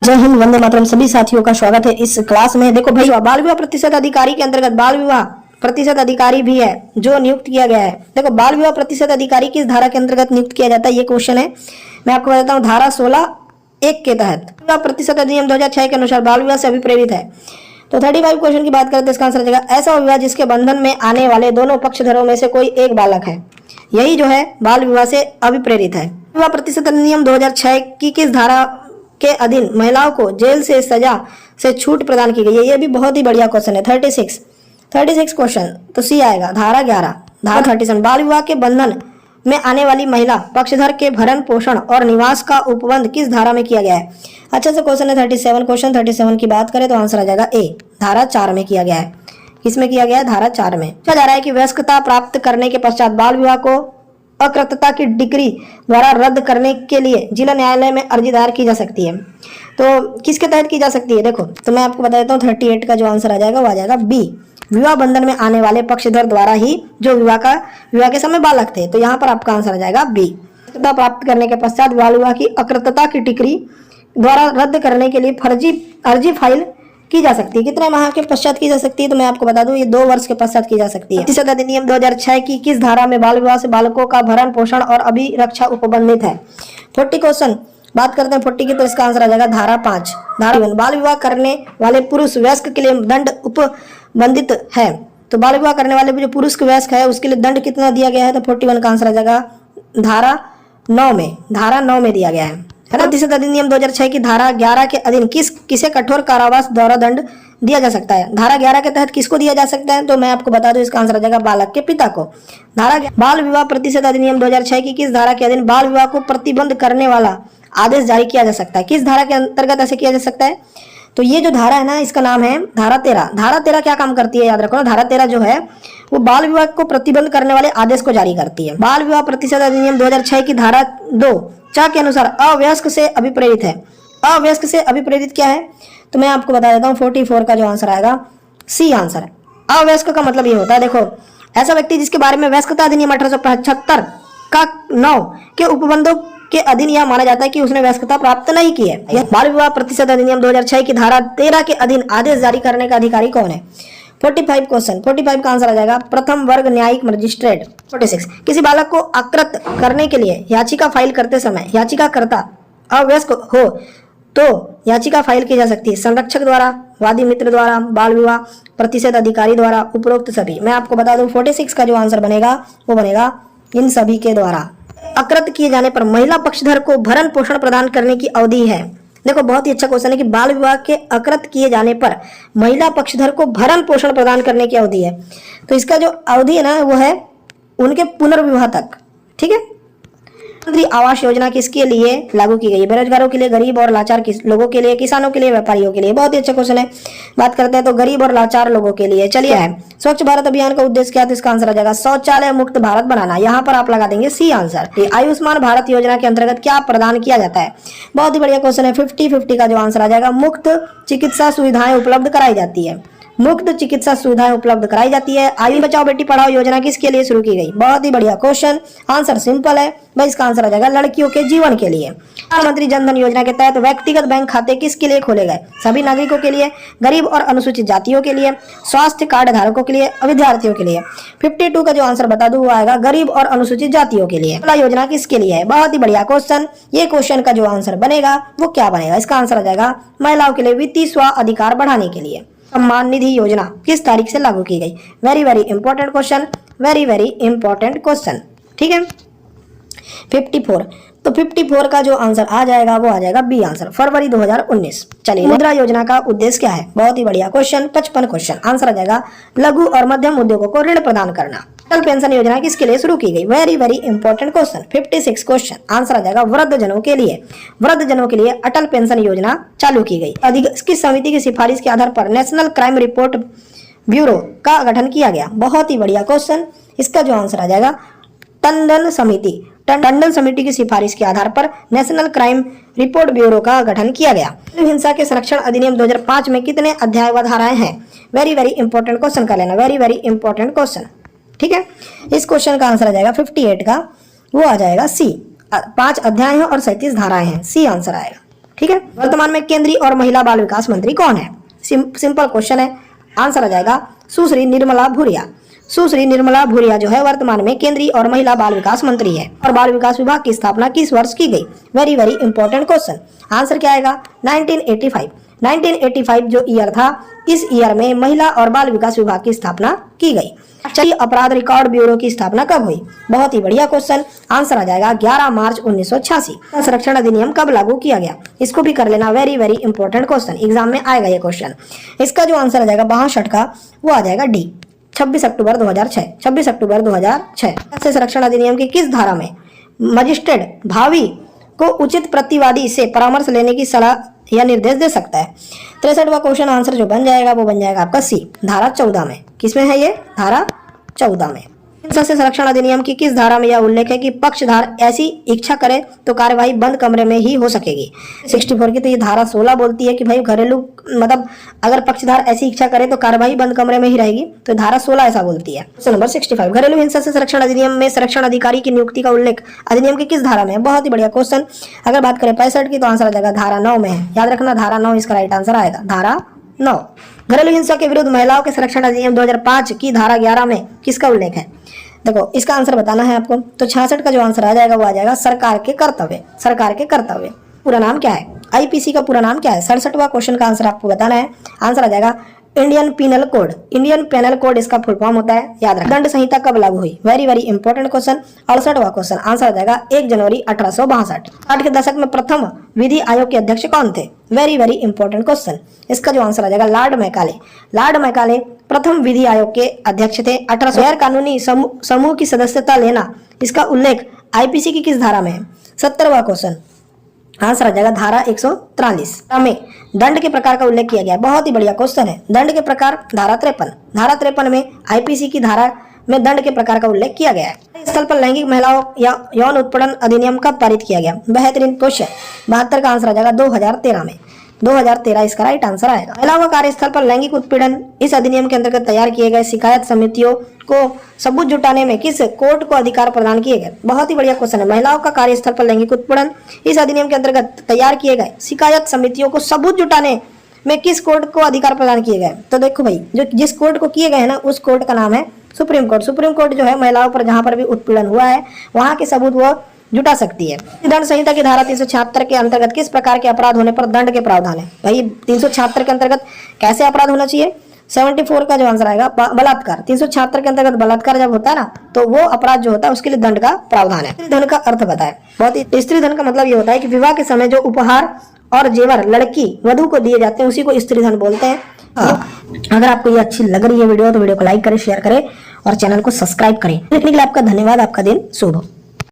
जय हिंद, वंदे मातरम। सभी साथियों का स्वागत है इस क्लास में। देखो भाई, बाल विवाह प्रतिशत अधिकारी के अंतर्गत बाल विवाह प्रतिशत अधिकारी भी है जो नियुक्त किया गया है। देखो, बाल विवाह प्रतिशत अधिकारी किस धारा के अंतर्गत नियुक्त किया जाता है, ये क्वेश्चन है। मैं आपको बताता हूँ, धारा 16(1) के तहत विवाह प्रतिशत अधिनियम 2006 के अनुसार बाल विवाह से अभिप्रेरित है। तो 35 क्वेश्चन की बात करते हैं, इसका आंसर हो जाएगा ऐसा विवाह जिसके बंधन में आने वाले दोनों पक्षधरों में से कोई एक बालक है। यही जो है बाल विवाह से अभिप्रेरित है। विवाह प्रतिशत अधिनियम 2006 की किस धारा के अधीन महिलाओं को जेल से सजा से छूट प्रदान की गई है? ये भी बहुत ही बढ़िया क्वेश्चन है। 36 क्वेश्चन, तो सी आएगा। धारा 11, धारा 37 बाल विवाह के बंधन में आने वाली महिला पक्षधर के भरण पोषण और निवास का उपबंध किस धारा में किया गया है? अच्छे से क्वेश्चन है। 37 की बात करें तो आंसर आ जाएगा ए, धारा 4 में किया गया है। किसमें किया गया है? धारा 4 में। पूछा जा रहा है कि वयस्कता प्राप्त करने के पश्चात बाल विवाह को अकृतता की डिग्री द्वारा रद्द करने के लिए जिला न्यायालय में अर्जी दायर की जा सकती है। तो किसके तहत की जा सकती है? देखो, तो मैं आपको बता देता हूँ, 38 का जो आंसर आ जाएगा वो आ जाएगा बी, विवाह बंधन में आने वाले पक्षधर द्वारा ही जो विवाह के समय बालक थे। तो यहाँ पर आपका आंसर आ जाएगा बी। अकृतता प्राप्त करने के पश्चात बाल विवाह की अकृतता की डिग्री द्वारा रद्द करने के लिए फर्जी अर्जी फाइल की जा सकती है। कितने माह के पश्चात की जा सकती है? तो मैं आपको बता दूं, ये 2 वर्ष के पश्चात की जा सकती है। प्रतिशत अधिनियम 2006 की किस धारा में बाल विवाह से बालकों का भरण पोषण और अभिरक्षा उपबंधित है? 40 क्वेश्चन बात करते हैं 40 की, तो इसका आंसर आ जाएगा धारा 5। धारा बाल विवाह करने वाले पुरुष वयस्क के लिए दंड उपबंधित है। तो बाल विवाह करने वाले जो पुरुष वयस्क है उसके लिए दंड कितना दिया गया है? तो 41 का आंसर आ जाएगा धारा 9 में। धारा 9 में दिया गया है ना। प्रतिशत अधिनियम 2006 की धारा 11 के अधीन किसे कठोर कारावास द्वारा दंड दिया जा सकता है? धारा 11 के तहत किसको दिया जा सकता है? तो मैं आपको बता दूं, इसका आंसर आ जाएगा बालक के पिता को। बाल विवाह प्रतिशत अधिनियम 2006 की किस धारा के अधीन बाल विवाह को प्रतिबंध करने वाला आदेश जारी किया जा सकता है? किस धारा के अंतर्गत ऐसे किया जा सकता है? तो ये जो धारा है ना, इसका नाम है धारा 13। धारा 13 क्या काम करती है? याद रखो ना, धारा 13 जो है वो बाल विवाह को प्रतिबंध करने वाले आदेश को जारी करती है। बाल विवाह प्रतिशत अधिनियम 2006 की धारा 2(4) के अनुसार अवयस्क से अभिप्रेरित है। अवयस्क से अभिप्रेरित क्या है? तो मैं आपको बता देता हूँ, 44 का जो आंसर आएगा सी आंसर है। अवयस्क का मतलब ये होता है, देखो, ऐसा व्यक्ति जिसके बारे में वयस्कता अधिनियम 1875 का 9 के उपबंधों के अधीन यह माना जाता है कि उसने वयस्कता प्राप्त नहीं की है। यह बाल विवाह प्रतिशत अधिनियम 2006 की धारा 13 के अधीन आदेश जारी करने का अधिकारी कौन है? 45 क्वेश्चन, 45 का आंसर आ जाएगा प्रथम वर्ग न्यायिक मजिस्ट्रेट। 46 किसी बालक को आकृत करने के लिए याचिका फाइल करते समय याचिकाकर्ता अवयस्क हो तो याचिका फाइल की जा सकती है संरक्षक द्वारा, वादी मित्र द्वारा, बाल विवाह प्रतिशत अधिकारी द्वारा, उपरोक्त सभी। मैं आपको बता दूं, 46 का जो आंसर बनेगा वो बनेगा इन सभी के द्वारा। अकृत किए जाने पर महिला पक्षधर को भरण पोषण प्रदान करने की अवधि है। देखो, बहुत ही अच्छा क्वेश्चन है कि बाल विवाह के अकृत किए जाने पर महिला पक्षधर को भरण पोषण प्रदान करने की अवधि है। तो इसका जो अवधि है ना, वो है उनके पुनर्विवाह तक। ठीक है। प्रधानमंत्री आवास योजना किसके लिए लागू की गई है? बेरोजगारों के लिए, गरीब और लाचार लोगों के लिए, किसानों के लिए, व्यापारियों के लिए। बहुत ही अच्छा क्वेश्चन है। बात करते हैं तो गरीब और लाचार लोगों के लिए। चलिए, है स्वच्छ भारत अभियान का उद्देश्य क्या है? तो इसका आंसर आ जाएगा शौचालय मुक्त भारत बनाना। यहाँ पर आप लगा देंगे सी आंसर। आयुष्मान भारत योजना के अंतर्गत क्या प्रदान किया जाता है? बहुत ही बढ़िया क्वेश्चन है। 50-50 का जो आंसर आ जाएगा मुफ्त चिकित्सा सुविधाएं उपलब्ध कराई जाती है। मुफ्त चिकित्सा सुविधाएं उपलब्ध कराई जाती है। आयु बचाओ बेटी पढ़ाओ योजना किसके लिए शुरू की गई? बहुत ही बढ़िया क्वेश्चन, आंसर सिंपल है भाई। इसका आंसर आ जाएगा लड़कियों के जीवन के लिए। प्रधानमंत्री जनधन योजना के तहत व्यक्तिगत बैंक खाते किसके लिए खोले गए? सभी नागरिकों के लिए, गरीब और अनुसूचित जातियों के लिए, स्वास्थ्य कार्ड धारकों के लिए, विद्यार्थियों के लिए। 52 का जो आंसर बता दूं वो आएगा गरीब और अनुसूचित जातियों के लिए। योजना किसके लिए है? बहुत ही बढ़िया क्वेश्चन। ये क्वेश्चन का जो आंसर बनेगा वो क्या बनेगा? इसका आंसर आ जाएगा महिलाओं के लिए वित्तीय स्वाधिकार बढ़ाने के लिए। सम्मान निधि योजना किस तारीख से लागू की गई? Very very important question, very very important question. ठीक है। 54, तो 54 का जो आंसर आ जाएगा वो आ जाएगा बी आंसर, फरवरी 2019। चलिए, मुद्रा योजना का उद्देश्य क्या है? बहुत ही बढ़िया क्वेश्चन, 55 क्वेश्चन। आंसर आ जाएगा लघु और मध्यम उद्योगों को ऋण प्रदान करना। अटल पेंशन योजना किसके लिए शुरू की गई? Very very important question, 56 question. Answer आ जाएगा वृद्धजनों के लिए। वृद्धजनों के लिए अटल पेंशन योजना चालू की गई। किस समिति की सिफारिश के आधार पर नेशनल क्राइम रिपोर्ट ब्यूरो का गठन किया गया? बहुत ही बढ़िया क्वेश्चन। इसका जो आंसर आ जाएगा टंडन समिति। टंडन समिति की सिफारिश के आधार पर नेशनल क्राइम रिपोर्ट ब्यूरो का गठन किया गया। हिंसा के संरक्षण अधिनियम 2005 में कितने अध्याय व धाराएं हैं? वेरी वेरी इंपॉर्टेंट क्वेश्चन का लेना, वेरी वेरी इंपॉर्टेंट क्वेश्चन। ठीक है। इस क्वेश्चन का आंसर आ जाएगा 58 का, वो आ जाएगा सी। 5 अध्याय हैं और 37 धाराएं हैं। सी आंसर आएगा। ठीक है। वर्तमान में केंद्रीय और महिला बाल विकास मंत्री कौन है? सिंपल क्वेश्चन है, आंसर आ जाएगा सुश्री निर्मला भूरिया। सुश्री निर्मला भूरिया जो है वर्तमान में केंद्रीय और महिला बाल विकास मंत्री है। और बाल विकास विभाग की स्थापना किस वर्ष की गई? Very very important question. Answer क्या आएगा? 1985। 1985 जो ईयर था, इस ईयर में महिला और बाल विकास विभाग की स्थापना की गई। राष्ट्रीय अपराध रिकॉर्ड ब्यूरो की स्थापना कब हुई? बहुत ही बढ़िया क्वेश्चन। आंसर आ जाएगा 11 मार्च 1986। संरक्षण अधिनियम कब लागू किया गया? इसको भी कर लेना, very very important question, exam में आएगा ये क्वेश्चन। इसका जो आंसर आ जाएगा 62 का, वो आ जाएगा डी, 26 अक्टूबर 2006। 26 अक्टूबर 2006। संरक्षण अधिनियम की किस धारा में मजिस्ट्रेट भावी को उचित प्रतिवादी से परामर्श लेने की सलाह या निर्देश दे सकता है? 63वां क्वेश्चन आंसर जो बन जाएगा वो बन जाएगा आपका सी, धारा 14 में। किसमें है ये? धारा 14 में। सदस्य संरक्षण अधिनियम की किस धारा में यह उल्लेख है कि पक्षधार ऐसी इच्छा करे तो कार्यवाही बंद कमरे में ही हो सकेगी? 64 की तो ये धारा 16 बोलती है कि भाई घरेलू मतलब अगर पक्षधार ऐसी इच्छा करे तो कार्यवाही बंद कमरे में ही रहेगी, तो धारा 16 ऐसा बोलती है। क्वेश्चन नंबर 65, घरेलू हिंसा से संरक्षण अधिनियम में संरक्षण अधिकारी की नियुक्ति का उल्लेख अधिनियम की किस धारा में है? बहुत ही बढ़िया क्वेश्चन। अगर बात करें 65 की तो आंसर आ जाएगा धारा 9 में है। याद रखना, धारा 9 इसका राइट आंसर आएगा, धारा 9। घरेलू हिंसा के विरुद्ध महिलाओं के संरक्षण अधिनियम 2005 की धारा 11 में किसका उल्लेख है? देखो इसका आंसर बताना है आपको, तो 66 का जो आंसर आ जाएगा वो आ जाएगा सरकार के कर्तव्य। सरकार के कर्तव्य पूरा नाम क्या है? आईपीसी का पूरा नाम क्या है? 67वां क्वेश्चन का आंसर आपको बताना है। आंसर आ जाएगा Indian penal code. Indian penal code इसका फुल फॉर्म होता है, याद रखें। दंड संहिता कब लागू हुई? Very very important question. 68वां क्वेश्चन आंसर आ जाएगा 1 जनवरी 1862। 60 के दशक में प्रथम विधि आयोग के अध्यक्ष कौन थे? Very very important question. इसका जो आंसर आ जाएगा लॉर्ड मैकाले। लॉर्ड मैकाले प्रथम विधि आयोग के अध्यक्ष थे। 1800 गैर कानूनी समूह की सदस्यता लेना, इसका उल्लेख आईपीसी की किस धारा में है? 70वां क्वेश्चन आंसर आ जाएगा धारा 143 में दंड के प्रकार का उल्लेख किया गया। बहुत ही बढ़िया क्वेश्चन है। दंड के प्रकार धारा 53। धारा 53 में आईपीसी की धारा में दंड के प्रकार का उल्लेख किया गया है। स्थल पर लैंगिक महिलाओं या यौन उत्पीड़न अधिनियम कब पारित किया गया? बेहतरीन क्वेश्चन। 72 का आंसर आ जाएगा 2013 में। 2013 इसका राइट आंसर आएगा। महिलाओं का कार्यस्थल पर लैंगिक उत्पीड़न इस अधिनियम के अंतर्गत तैयार किए गए शिकायत समितियों को सबूत जुटाने में किस कोर्ट को अधिकार प्रदान किए गए? बहुत ही बढ़िया क्वेश्चन है। महिलाओं का कार्यस्थल पर लैंगिक उत्पीड़न इस अधिनियम के अंतर्गत तैयार किए गए शिकायत समितियों को सबूत जुटाने में किस कोर्ट को अधिकार प्रदान किए गए? तो देखो भाई, जो जिस कोर्ट को किए गए हैं ना, उस कोर्ट का नाम है सुप्रीम कोर्ट। सुप्रीम कोर्ट जो है महिलाओं पर जहां पर भी उत्पीड़न हुआ है वहां के सबूत वो जुटा सकती है। दंड संहिता की धारा 376 के अंतर्गत किस प्रकार के अपराध होने पर दंड के प्रावधान है? भाई 376 के अंतर्गत कैसे अपराध होना चाहिए? 74 का जो आंसर आएगा बलात्कार। 376 के अंतर्गत बलात्कार जब होता है ना, तो वो अपराध जो होता है उसके लिए दंड का प्रावधान है। स्त्री धन का अर्थ बताएं। बहुत ही, स्त्री धन का मतलब ये होता है कि विवाह के समय जो उपहार और जेवर लड़की वधु को दिए जाते हैं उसी को स्त्री धन बोलते हैं। अगर आपको ये अच्छी लग रही है वीडियो तो वीडियो को लाइक करें, शेयर करें और चैनल को सब्सक्राइब करें। देखने के लिए आपका धन्यवाद। आपका दिन शुभ हो।